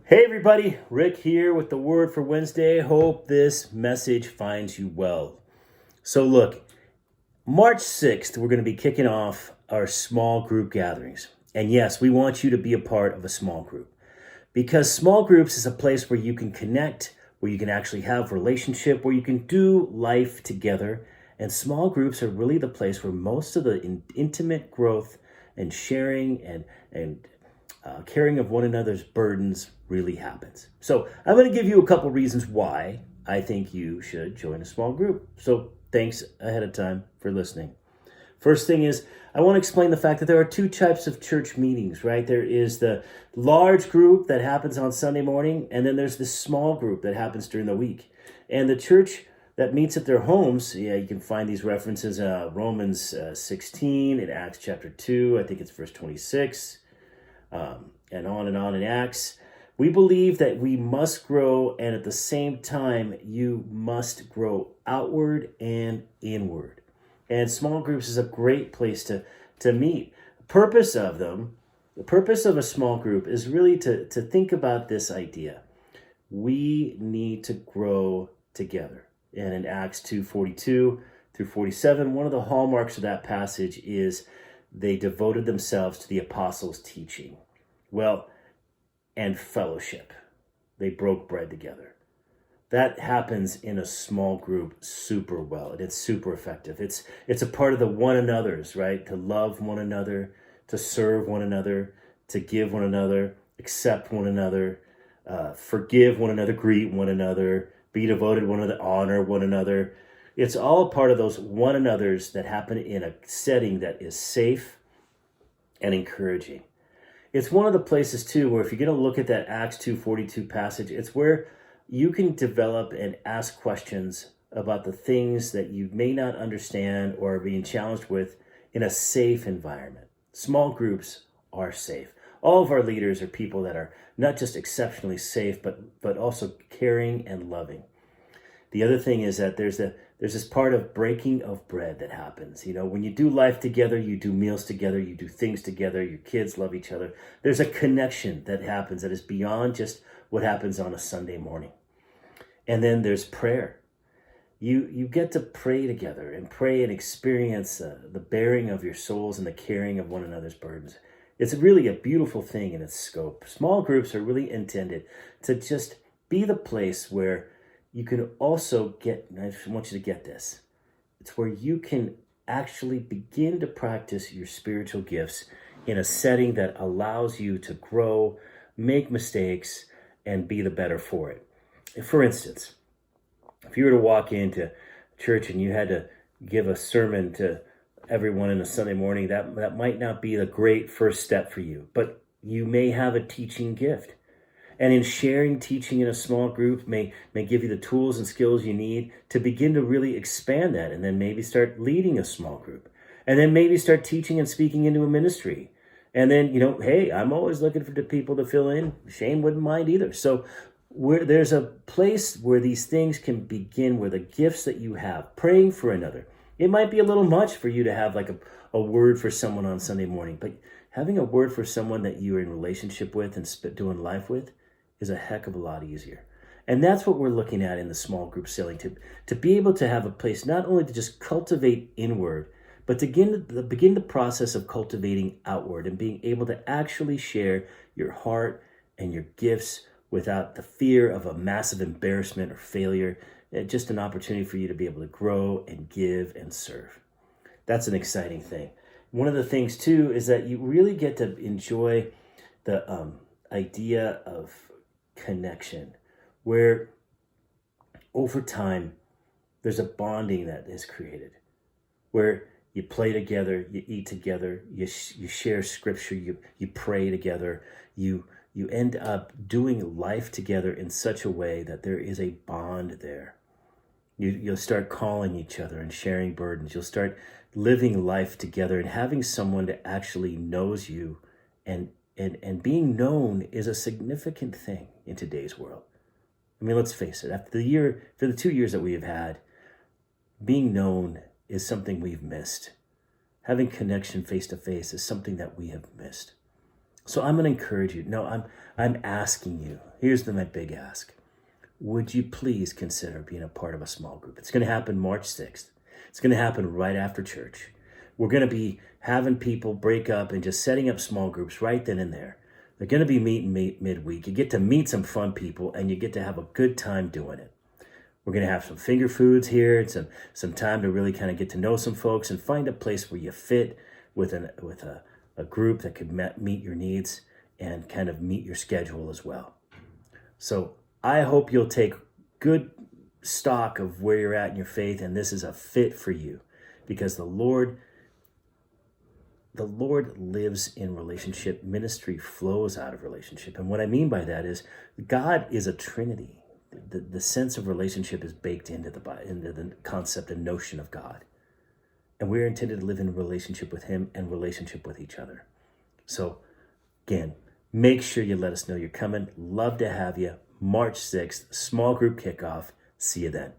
Hey everybody, Rick here with the word for Wednesday. Hope this message finds you well. So look, March 6th, we're going to be kicking off our small group gatherings. And yes, we want you to be a part of a small group because small groups is a place where you can connect, where you can actually have relationship, where you can do life together. And small groups are really the place where most of the intimate growth and sharing and caring of one another's burdens really happens. So I'm going to give you a couple reasons why I think you should join a small group. So thanks ahead of time for listening. First thing is, I want to explain the fact that there are two types of church meetings, right? There is the large group that happens on Sunday morning, and then there's this small group that happens during the week. And the church that meets at their homes, yeah, you can find these references Romans 16, in Acts chapter 2, I think it's verse 26, and on in Acts. We believe that we must grow, and at the same time, you must grow outward and inward. And small groups is a great place to meet. The purpose of a small group is really to think about this idea. We need to grow together. And in Acts 2:42 through 47, one of the hallmarks of that passage is they devoted themselves to the apostles' teaching. Well, and fellowship. They broke bread together. That happens in a small group super well, and it's super effective. It's a part of the one another's, right? To love one another, to serve one another, to give one another, accept one another, forgive one another, greet one another, be devoted to one another, honor one another. It's all a part of those one another's that happen in a setting that is safe and encouraging. It's one of the places, too, where if you're going to look at that Acts 2:42 passage, it's where you can develop and ask questions about the things that you may not understand or are being challenged with in a safe environment. Small groups are safe. All of our leaders are people that are not just exceptionally safe, but also caring and loving. The other thing is that there's this part of breaking of bread that happens. You know, when you do life together, you do meals together, you do things together, your kids love each other. There's a connection that happens that is beyond just what happens on a Sunday morning. And then there's prayer. You get to pray together and pray and experience the bearing of your souls and the carrying of one another's burdens. It's really a beautiful thing in its scope. Small groups are really intended to just be the place where you can also get, and I want you to get this, it's where you can actually begin to practice your spiritual gifts in a setting that allows you to grow, make mistakes, and be the better for it. For instance, if you were to walk into church and you had to give a sermon to everyone in a Sunday morning, that might not be the great first step for you, but you may have a teaching gift. And in sharing teaching in a small group may give you the tools and skills you need to begin to really expand that, and then maybe start leading a small group. And then maybe start teaching and speaking into a ministry. And then, hey, I'm always looking for the people to fill in. Shane wouldn't mind either. So there's a place where these things can begin, where the gifts that you have, praying for another. It might be a little much for you to have like a word for someone on Sunday morning, but having a word for someone that you're in relationship with and doing life with is a heck of a lot easier. And that's what we're looking at in the small group selling, to be able to have a place not only to just cultivate inward, but to begin the process of cultivating outward and being able to actually share your heart and your gifts without the fear of a massive embarrassment or failure. Just an opportunity for you to be able to grow and give and serve. That's an exciting thing. One of the things, too, is that you really get to enjoy the idea of connection, where over time there's a bonding that is created, where you play together, you eat together, you share scripture, you pray together, you end up doing life together in such a way that there is a bond there. You'll start calling each other and sharing burdens. You'll start living life together and having someone that actually knows you, and being known is a significant thing in today's world. I mean, let's face it, after the 2 years that we have had, being known is something we've missed. Having connection face to face is something that we have missed. So I'm going to encourage you. No, I'm asking you. Here's my big ask. Would you please consider being a part of a small group? It's going to happen March 6th. It's going to happen right after church. We're going to be having people break up and just setting up small groups right then and there. They're going to be meeting midweek. You get to meet some fun people and you get to have a good time doing it. We're going to have some finger foods here and some time to really kind of get to know some folks and find a place where you fit with a group that could meet your needs and kind of meet your schedule as well. So I hope you'll take good stock of where you're at in your faith, and this is a fit for you, because the Lord lives in relationship. Ministry flows out of relationship. And what I mean by that is God is a Trinity. The sense of relationship is baked into the concept and notion of God. And we're intended to live in relationship with him and relationship with each other. So again, make sure you let us know you're coming. Love to have you. March 6th, small group kickoff. See you then.